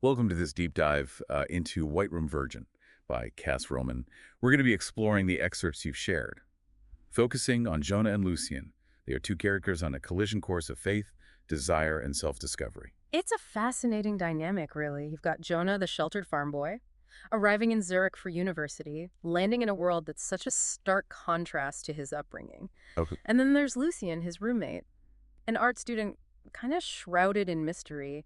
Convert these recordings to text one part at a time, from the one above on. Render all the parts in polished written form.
Welcome to this deep dive into White Room Virgin by Cass Roman. We're going to be exploring the excerpts you've shared, focusing on Jonah and Lucien. They are two characters on a collision course of faith, desire, and self-discovery. It's a fascinating dynamic, really. You've got Jonah, the sheltered farm boy, arriving in Zurich for university, landing in a world that's such a stark contrast to his upbringing. Okay. And then there's Lucien, his roommate, an art student kind of shrouded in mystery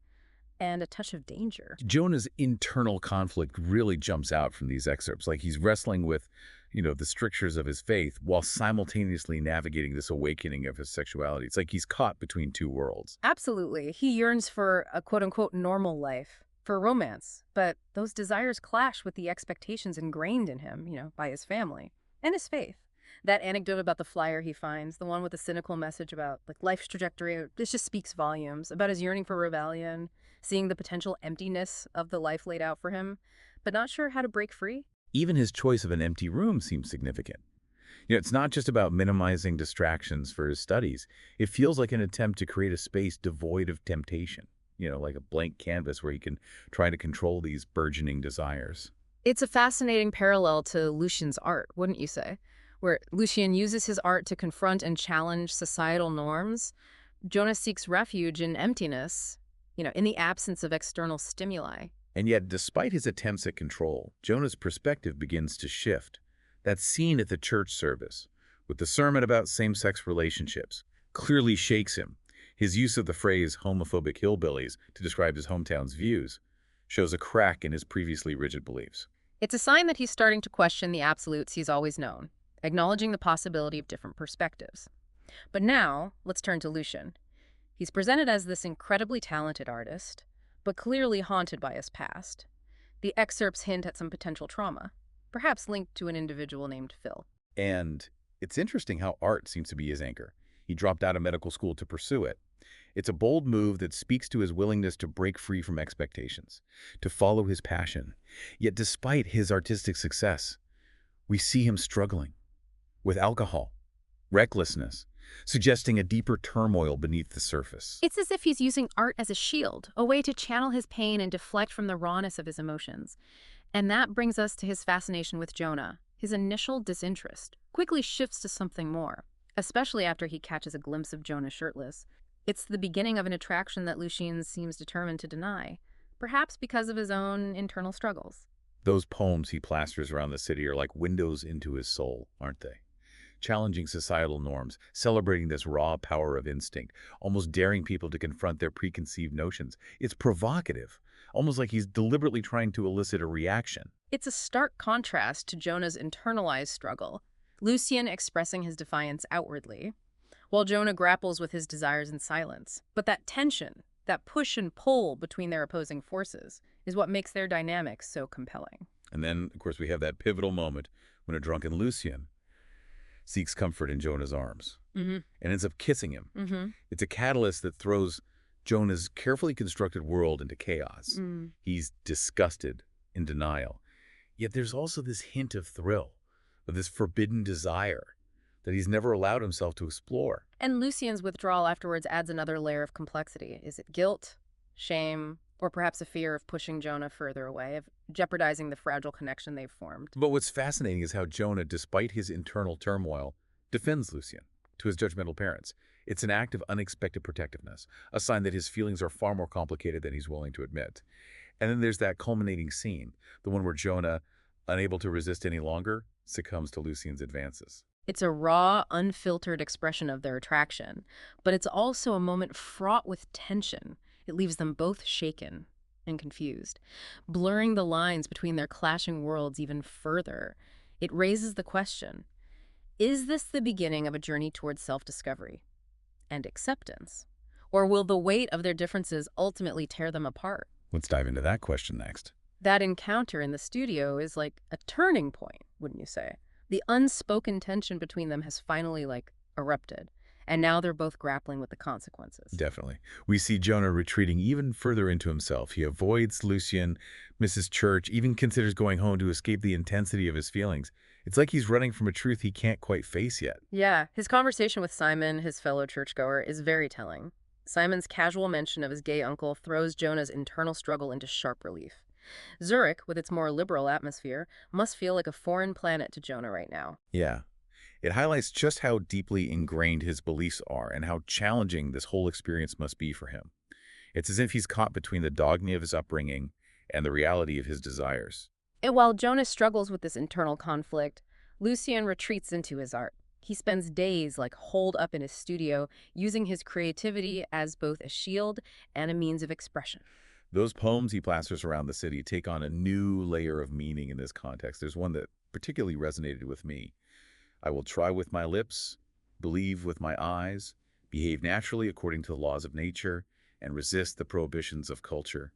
and a touch of danger. Jonah's internal conflict really jumps out from these excerpts, like he's wrestling with, the strictures of his faith while simultaneously navigating this awakening of his sexuality. It's like he's caught between two worlds. Absolutely. He yearns for a quote-unquote normal life, for romance, but those desires clash with the expectations ingrained in him, by his family and his faith. That anecdote about the flyer he finds, the one with the cynical message about life's trajectory, this just speaks volumes about his yearning for rebellion, seeing the potential emptiness of the life laid out for him, but not sure how to break free. Even his choice of an empty room seems significant. It's not just about minimizing distractions for his studies. It feels like an attempt to create a space devoid of temptation, like a blank canvas where he can try to control these burgeoning desires. It's a fascinating parallel to Lucien's art, wouldn't you say? Where Lucien uses his art to confront and challenge societal norms, Jonah seeks refuge in emptiness, in the absence of external stimuli. And yet, despite his attempts at control, Jonah's perspective begins to shift. That scene at the church service, with the sermon about same-sex relationships, clearly shakes him. His use of the phrase homophobic hillbillies to describe his hometown's views shows a crack in his previously rigid beliefs. It's a sign that he's starting to question the absolutes he's always known, acknowledging the possibility of different perspectives. But now, let's turn to Lucien. He's presented as this incredibly talented artist, but clearly haunted by his past. The excerpts hint at some potential trauma, perhaps linked to an individual named Phil. And it's interesting how art seems to be his anchor. He dropped out of medical school to pursue it. It's a bold move that speaks to his willingness to break free from expectations, to follow his passion. Yet despite his artistic success, we see him struggling with alcohol, recklessness, suggesting a deeper turmoil beneath the surface. It's as if he's using art as a shield, a way to channel his pain and deflect from the rawness of his emotions. And that brings us to his fascination with Jonah. His initial disinterest quickly shifts to something more, especially after he catches a glimpse of Jonah shirtless. It's the beginning of an attraction that Lucien seems determined to deny, perhaps because of his own internal struggles. Those poems he plasters around the city are like windows into his soul, aren't they? Challenging societal norms, celebrating this raw power of instinct, almost daring people to confront their preconceived notions. It's provocative, almost like he's deliberately trying to elicit a reaction. It's a stark contrast to Jonah's internalized struggle, Lucien expressing his defiance outwardly, while Jonah grapples with his desires in silence. But that tension, that push and pull between their opposing forces, is what makes their dynamic so compelling. And then, of course, we have that pivotal moment when a drunken Lucien seeks comfort in Jonah's arms and ends up kissing him. It's a catalyst that throws Jonah's carefully constructed world into chaos. He's disgusted, in denial. Yet there's also this hint of thrill, of this forbidden desire that he's never allowed himself to explore. And Lucien's withdrawal afterwards adds another layer of complexity. Is it guilt, shame, or perhaps a fear of pushing Jonah further away, of jeopardizing the fragile connection they've formed? But what's fascinating is how Jonah, despite his internal turmoil, defends Lucien to his judgmental parents. It's an act of unexpected protectiveness, a sign that his feelings are far more complicated than he's willing to admit. And then there's that culminating scene, the one where Jonah, unable to resist any longer, succumbs to Lucien's advances. It's a raw, unfiltered expression of their attraction, but it's also a moment fraught with tension. It leaves them both shaken and confused, blurring the lines between their clashing worlds even further. It raises the question, is this the beginning of a journey towards self-discovery and acceptance? Or will the weight of their differences ultimately tear them apart? Let's dive into that question next. That encounter in the studio is like a turning point, wouldn't you say? The unspoken tension between them has finally, erupted. And now they're both grappling with the consequences. Definitely. We see Jonah retreating even further into himself. He avoids Lucien, misses church, even considers going home to escape the intensity of his feelings. It's like he's running from a truth he can't quite face yet. Yeah, his conversation with Simon, his fellow churchgoer, is very telling. Simon's casual mention of his gay uncle throws Jonah's internal struggle into sharp relief. Zurich, with its more liberal atmosphere, must feel like a foreign planet to Jonah right now. Yeah. It highlights just how deeply ingrained his beliefs are and how challenging this whole experience must be for him. It's as if he's caught between the dogma of his upbringing and the reality of his desires. And while Jonah struggles with this internal conflict, Lucien retreats into his art. He spends days holed up in his studio, using his creativity as both a shield and a means of expression. Those poems he plasters around the city take on a new layer of meaning in this context. There's one that particularly resonated with me. I will try with my lips, believe with my eyes, behave naturally according to the laws of nature, and resist the prohibitions of culture.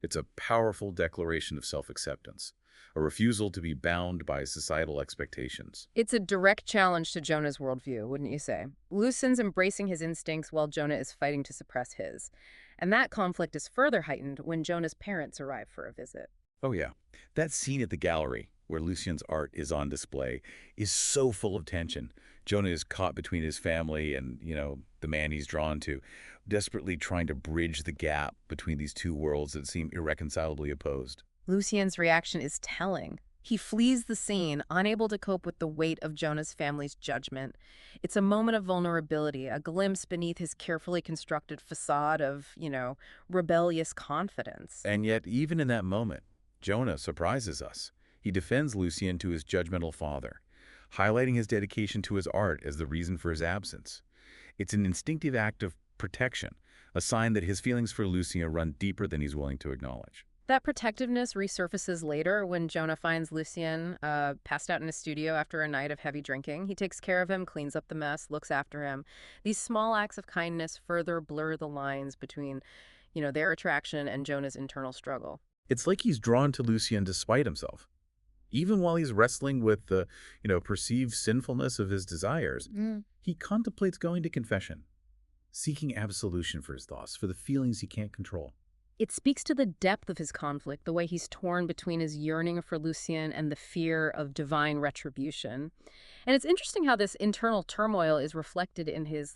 It's a powerful declaration of self-acceptance, a refusal to be bound by societal expectations. It's a direct challenge to Jonah's worldview, wouldn't you say? Lucien's embracing his instincts while Jonah is fighting to suppress his. And that conflict is further heightened when Jonah's parents arrive for a visit. Oh yeah, that scene at the gallery where Lucien's art is on display is so full of tension. Jonah is caught between his family and, the man he's drawn to, desperately trying to bridge the gap between these two worlds that seem irreconcilably opposed. Lucien's reaction is telling. He flees the scene, unable to cope with the weight of Jonah's family's judgment. It's a moment of vulnerability, a glimpse beneath his carefully constructed facade of, rebellious confidence. And yet, even in that moment, Jonah surprises us. He defends Lucien to his judgmental father, highlighting his dedication to his art as the reason for his absence. It's an instinctive act of protection, a sign that his feelings for Lucien run deeper than he's willing to acknowledge. That protectiveness resurfaces later when Jonah finds Lucien passed out in his studio after a night of heavy drinking. He takes care of him, cleans up the mess, looks after him. These small acts of kindness further blur the lines between, their attraction and Jonah's internal struggle. It's like he's drawn to Lucien despite himself. Even while he's wrestling with the, perceived sinfulness of his desires, he contemplates going to confession, seeking absolution for his thoughts, for the feelings he can't control. It speaks to the depth of his conflict, the way he's torn between his yearning for Lucien and the fear of divine retribution. And it's interesting how this internal turmoil is reflected in his,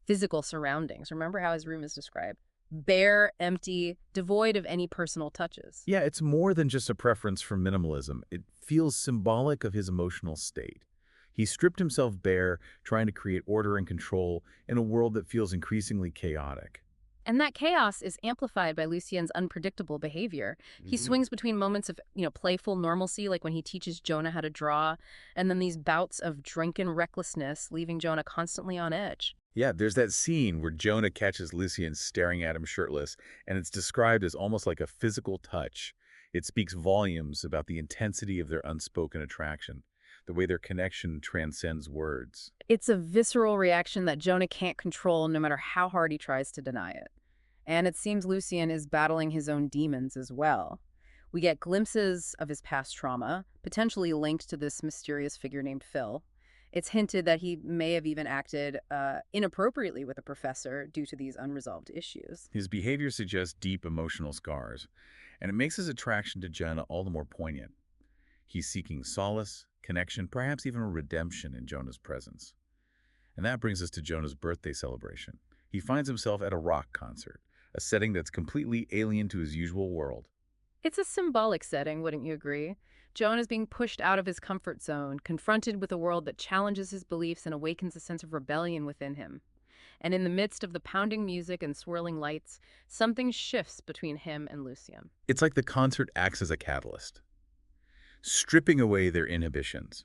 physical surroundings. Remember how his room is described? Bare, empty, devoid of any personal touches. Yeah, it's more than just a preference for minimalism. It feels symbolic of his emotional state. He stripped himself bare, trying to create order and control in a world that feels increasingly chaotic. And that chaos is amplified by Lucien's unpredictable behavior. He swings between moments of, playful normalcy, like when he teaches Jonah how to draw, and then these bouts of drunken recklessness, leaving Jonah constantly on edge. Yeah, there's that scene where Jonah catches Lucien staring at him shirtless, and it's described as almost like a physical touch. It speaks volumes about the intensity of their unspoken attraction, the way their connection transcends words. It's a visceral reaction that Jonah can't control no matter how hard he tries to deny it. And it seems Lucien is battling his own demons as well. We get glimpses of his past trauma, potentially linked to this mysterious figure named Phil. It's hinted that he may have even acted inappropriately with a professor due to these unresolved issues. His behavior suggests deep emotional scars, and it makes his attraction to Jonah all the more poignant. He's seeking solace, connection, perhaps even redemption in Jonah's presence. And that brings us to Jonah's birthday celebration. He finds himself at a rock concert, a setting that's completely alien to his usual world. It's a symbolic setting, wouldn't you agree? Jonah is being pushed out of his comfort zone, confronted with a world that challenges his beliefs and awakens a sense of rebellion within him. And in the midst of the pounding music and swirling lights, something shifts between him and Lucien. It's like the concert acts as a catalyst, stripping away their inhibitions,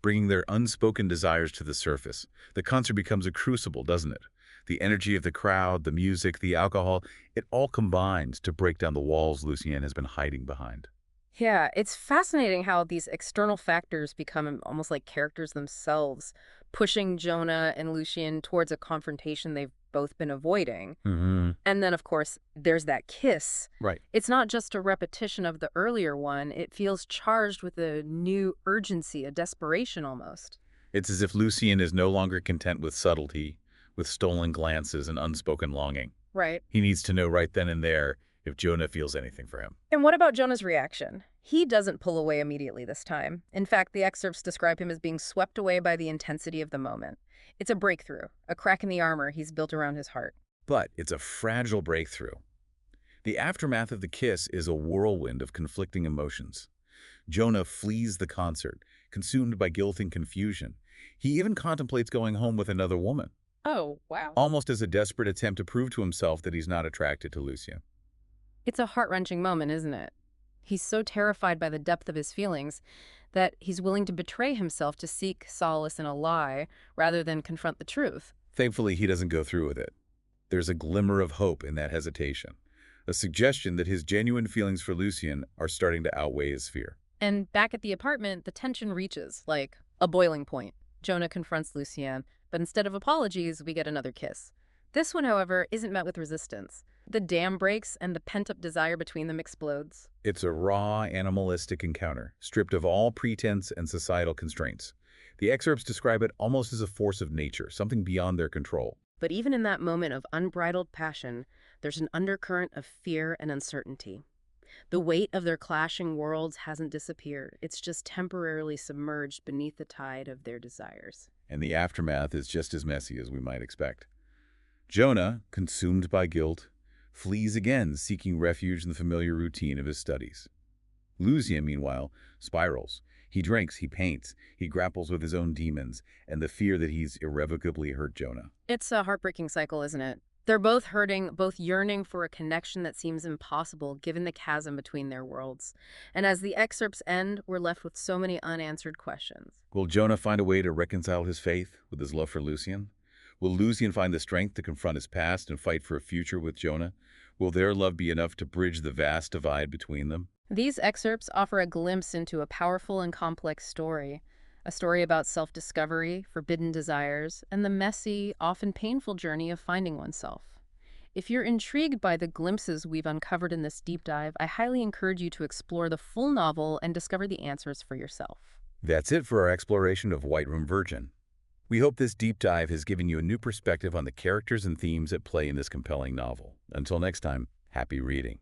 bringing their unspoken desires to the surface. The concert becomes a crucible, doesn't it? The energy of the crowd, the music, the alcohol, it all combines to break down the walls Lucien has been hiding behind. Yeah, it's fascinating how these external factors become almost like characters themselves, pushing Jonah and Lucien towards a confrontation they've both been avoiding. And then, of course, there's that kiss. Right. It's not just a repetition of the earlier one. It feels charged with a new urgency, a desperation almost. It's as if Lucien is no longer content with subtlety, with stolen glances and unspoken longing. Right. He needs to know right then and there if Jonah feels anything for him. And what about Jonah's reaction? He doesn't pull away immediately this time. In fact, the excerpts describe him as being swept away by the intensity of the moment. It's a breakthrough, a crack in the armor he's built around his heart. But it's a fragile breakthrough. The aftermath of the kiss is a whirlwind of conflicting emotions. Jonah flees the concert, consumed by guilt and confusion. He even contemplates going home with another woman, Oh, wow. almost as a desperate attempt to prove to himself that he's not attracted to Lucien. It's a heart-wrenching moment, isn't it? He's so terrified by the depth of his feelings that he's willing to betray himself to seek solace in a lie rather than confront the truth. Thankfully, he doesn't go through with it. There's a glimmer of hope in that hesitation, a suggestion that his genuine feelings for Lucien are starting to outweigh his fear. And back at the apartment, the tension reaches, like, a boiling point. Jonah confronts Lucien, but instead of apologies, we get another kiss. This one, however, isn't met with resistance. The dam breaks and the pent-up desire between them explodes. It's a raw, animalistic encounter, stripped of all pretense and societal constraints. The excerpts describe it almost as a force of nature, something beyond their control. But even in that moment of unbridled passion, there's an undercurrent of fear and uncertainty. The weight of their clashing worlds hasn't disappeared. It's just temporarily submerged beneath the tide of their desires. And the aftermath is just as messy as we might expect. Jonah, consumed by guilt, flees again, seeking refuge in the familiar routine of his studies. Lucien, meanwhile, spirals. He drinks, he paints, he grapples with his own demons and the fear that he's irrevocably hurt Jonah. It's a heartbreaking cycle, isn't it? They're both hurting, both yearning for a connection that seems impossible given the chasm between their worlds. And as the excerpts end, we're left with so many unanswered questions. Will Jonah find a way to reconcile his faith with his love for Lucien? Will Lucien find the strength to confront his past and fight for a future with Jonah? Will their love be enough to bridge the vast divide between them? These excerpts offer a glimpse into a powerful and complex story. A story about self-discovery, forbidden desires, and the messy, often painful journey of finding oneself. If you're intrigued by the glimpses we've uncovered in this deep dive, I highly encourage you to explore the full novel and discover the answers for yourself. That's it for our exploration of White Room Virgin. We hope this deep dive has given you a new perspective on the characters and themes at play in this compelling novel. Until next time, happy reading.